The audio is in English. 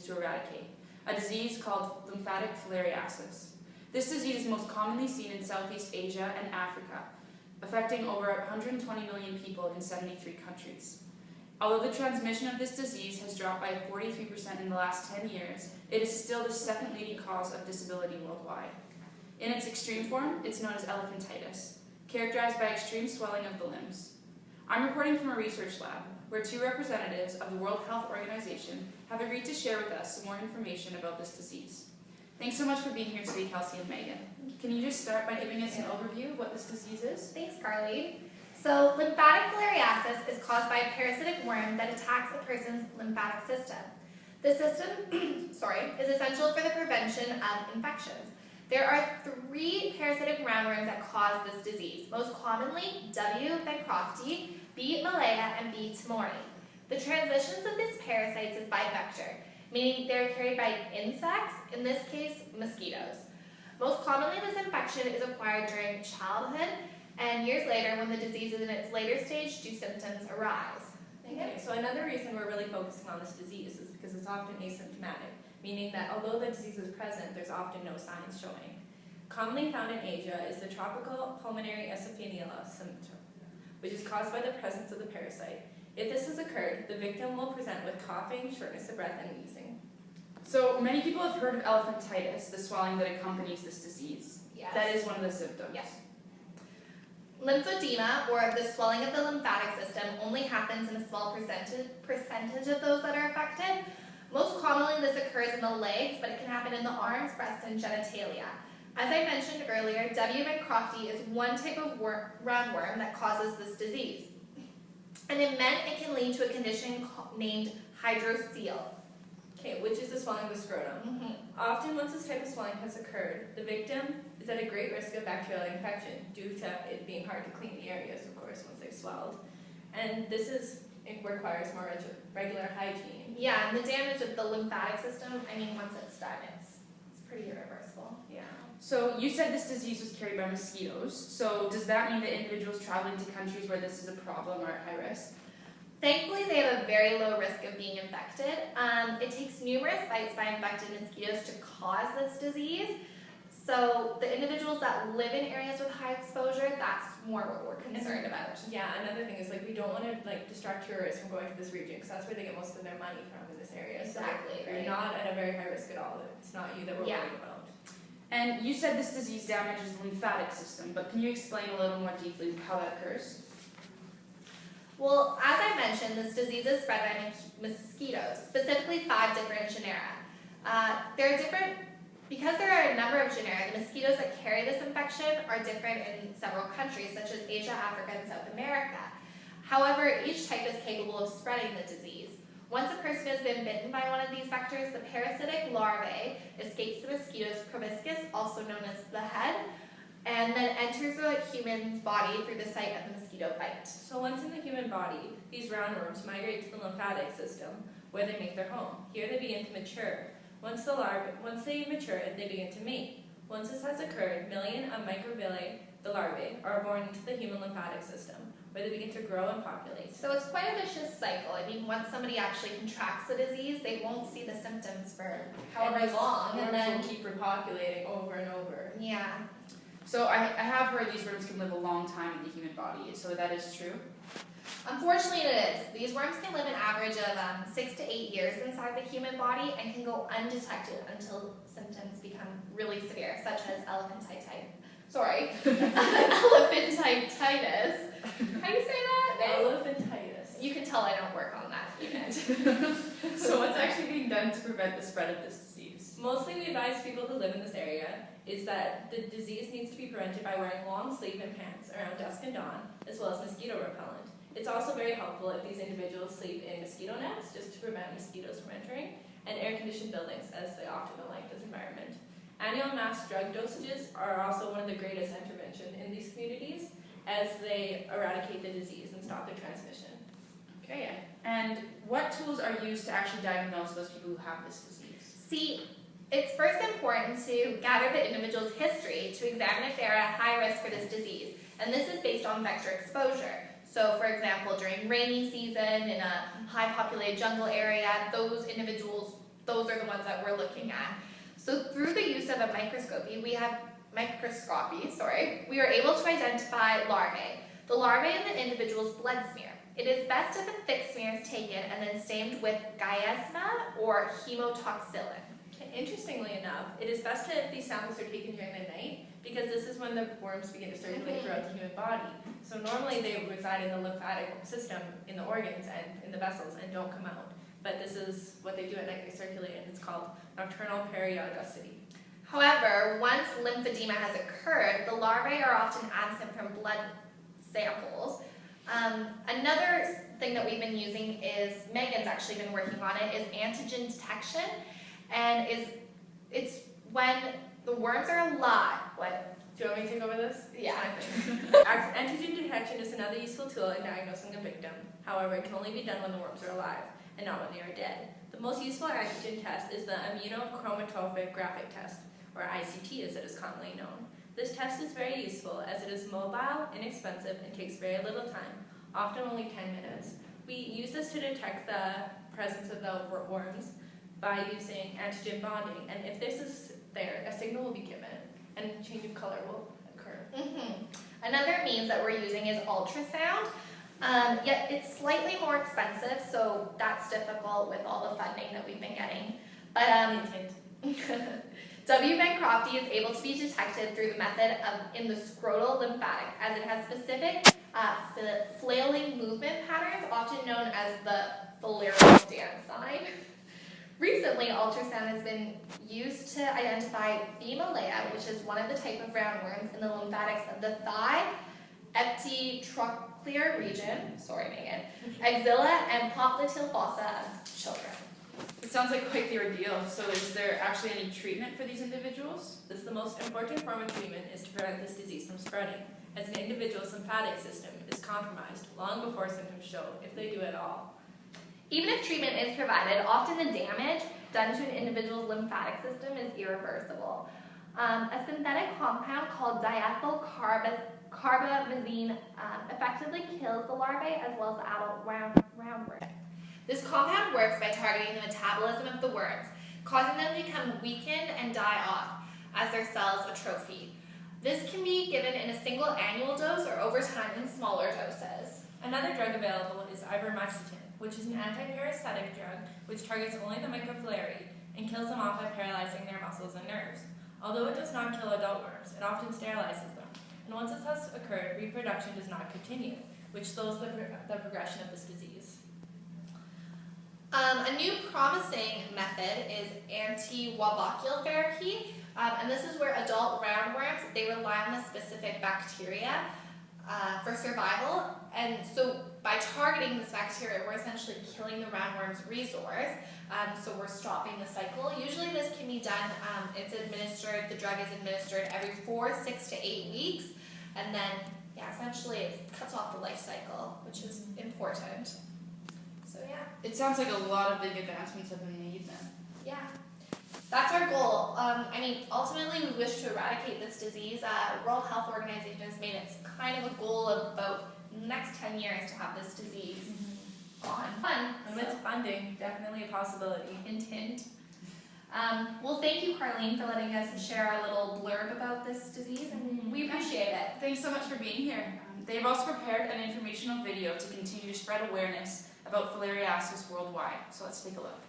to eradicate, a disease called lymphatic filariasis. This disease is most commonly seen in Southeast Asia and Africa, affecting over 120 million people in 73 countries. Although the transmission of this disease has dropped by 43% in the last 10 years, it is still the second leading cause of disability worldwide. In its extreme form, it's known as elephantitis, characterized by extreme swelling of the limbs. I'm reporting from a research lab where 2 representatives of the World Health Organization have agreed to share with us some more information about this disease. Thanks so much for being here today, Kelsey and Megan. Can you just start by giving us an overview of what this disease is? Thanks, Carly. So, lymphatic filariasis is caused by a parasitic worm that attacks a person's lymphatic system. The system is essential for the prevention of infections. There are 3 parasitic roundworms that cause this disease, most commonly W. bancrofti, B. malaya, and B. timori. The transmissions of these parasites is by vector, meaning they're carried by insects, in this case, mosquitoes. Most commonly, this infection is acquired during childhood, and years later, when the disease is in its later stage, do symptoms arise. Okay, so another reason we're really focusing on this disease is because it's often asymptomatic, meaning that although the disease is present, there's often no signs showing. Commonly found in Asia is the tropical pulmonary esophageal symptom, which is caused by the presence of the parasite. If this has occurred, the victim will present with coughing, shortness of breath, and wheezing. So many people have heard of elephantitis, the swelling that accompanies this disease. Yes. That is one of the symptoms. Yes. Lymphedema, or the swelling of the lymphatic system, only happens in a small percentage of those that are affected. Most commonly, this occurs in the legs, but it can happen in the arms, breasts, and genitalia. As I mentioned earlier, W. bancrofti is one type of roundworm that causes this disease. And in men, it can lead to a condition named hydrocele. Okay, which is the swelling of the scrotum. Often, once this type of swelling has occurred, the victim is at a great risk of bacterial infection due to it being hard to clean the areas, of course, once they've swelled. And it requires more regular hygiene. Yeah, and the damage of the lymphatic system, once it's done, it's pretty irreversible. Yeah. So you said this disease was carried by mosquitoes. So does that mean that individuals traveling to countries where this is a problem are at high risk? Thankfully, they have a very low risk of being infected. It takes numerous bites by infected mosquitoes to cause this disease. So the individuals that live in areas with high exposure, that's more what we're concerned about. Yeah, another thing is we don't want to distract tourists from going to this region because that's where they get most of their money from in this area. Exactly. So you're not at a very high risk at all. It's not you that we're worried about. And you said this disease damages the lymphatic system, but can you explain a little more deeply how that occurs? Well, as I mentioned, this disease is spread by mosquitoes, specifically 5 different genera. Because there are a number of genera, the mosquitoes that carry this infection are different in several countries, such as Asia, Africa, and South America. However, each type is capable of spreading the disease. Once a person has been bitten by one of these vectors, the parasitic larvae escapes the mosquito's proboscis, also known as the head, and then enters the human's body through the site of the mosquito bite. So once in the human body, these roundworms migrate to the lymphatic system, where they make their home. Here they begin to mature. Once they mature, they begin to mate. Once this has occurred, millions of microvilli, the larvae, are born into the human lymphatic system, where they begin to grow and populate. So it's quite a vicious cycle. Once somebody actually contracts the disease, they won't see the symptoms for however long, and then will keep repopulating over and over. Yeah. So I have heard these worms can live a long time in the human body, so that is true? Unfortunately, it is. These worms can live an average of 6 to 8 years inside the human body and can go undetected until symptoms become really severe, such as elephantitis. Elephantitis. How do you say that? Elephantitis. You can tell I don't work on that unit. So what's actually being done to prevent the spread of this disease? Mostly we advise people to live in this area is that the disease needs to be prevented by wearing long sleeve and pants around dusk and dawn, as well as mosquito repellent. It's also very helpful if these individuals sleep in mosquito nets, just to prevent mosquitoes from entering, and air-conditioned buildings, as they often don't like this environment. Annual mass drug dosages are also one of the greatest interventions in these communities, as they eradicate the disease and stop their transmission. Okay, and what tools are used to actually diagnose those people who have this disease? See, it's first important to gather the individual's history to examine if they are at high risk for this disease, and this is based on vector exposure. So, for example, during rainy season in a high populated jungle area, those individuals those are the ones that we're looking at. So through the use of a microscopy, we are able to identify larvae. The larvae in the individual's blood smear. It is best if a thick smear is taken and then stained with gyesma or hemotoxylin. Interestingly enough, it is best if these samples are taken during the night because this is when the worms begin to circulate throughout the human body. So normally they reside in the lymphatic system, in the organs and in the vessels, and don't come out. But this is what they do at night, they circulate, and it's called nocturnal periodicity. However, once lymphedema has occurred, the larvae are often absent from blood samples. Another thing that we've been using is, Megan's actually been working on it, is antigen detection. And it's when the worms are alive. What? Do you want me to take over this? Yeah. Antigen detection is another useful tool in diagnosing a victim. However, it can only be done when the worms are alive and not when they are dead. The most useful antigen test is the immunochromatographic test, or ICT as it is commonly known. This test is very useful as it is mobile, inexpensive, and takes very little time, often only 10 minutes. We use this to detect the presence of the worms by using antigen bonding, and if this is there, a signal will be given and change of color will occur. Another means that we're using is ultrasound, yet it's slightly more expensive, so that's difficult with all the funding that we've been getting. But W. Bancrofti is able to be detected through the method in the scrotal lymphatic, as it has specific flailing movement patterns, often known as the Filariases dance sign. Recently, ultrasound has been used to identify Bemalea, which is one of the type of roundworms in the lymphatics of the thigh, epitrochlear region, sorry Megan, axilla, and popliteal fossa of children. It sounds like quite the ordeal. So is there actually any treatment for these individuals? This is the most important form of treatment is to prevent this disease from spreading, as an individual's lymphatic system is compromised long before symptoms show, if they do at all. Even if treatment is provided, often the damage done to an individual's lymphatic system is irreversible. A synthetic compound called diethylcarbamazine effectively kills the larvae as well as the adult roundworm. This compound works by targeting the metabolism of the worms, causing them to become weakened and die off as their cells atrophy. This can be given in a single annual dose or over time in smaller doses. Another drug available is ivermectin, which is an antiparasitic drug which targets only the microfilariae and kills them off by paralyzing their muscles and nerves. Although it does not kill adult worms, it often sterilizes them, and once this has occurred, reproduction does not continue, which slows the progression of this disease. A new promising method is anti-wabacule therapy, and this is where adult roundworms, they rely on the specific bacteria for survival, and so by targeting this bacteria, we're essentially killing the roundworm's resource, so we're stopping the cycle. Usually this can be done, the drug is administered every 4, 6 to 8 weeks, and then, essentially it cuts off the life cycle, which is important. So yeah. It sounds like a lot of big advancements have been made then. Yeah. That's our goal. Ultimately we wish to eradicate this disease. World Health Organization has made it kind of a goal of about the next 10 years to have this disease gone. Fun. And with funding, definitely a possibility. Hint, hint. Well, thank you, Carlene, for letting us share our little blurb about this disease, and we appreciate it. Thanks so much for being here. They've also prepared an informational video to continue to spread awareness about filariasis worldwide. So let's take a look.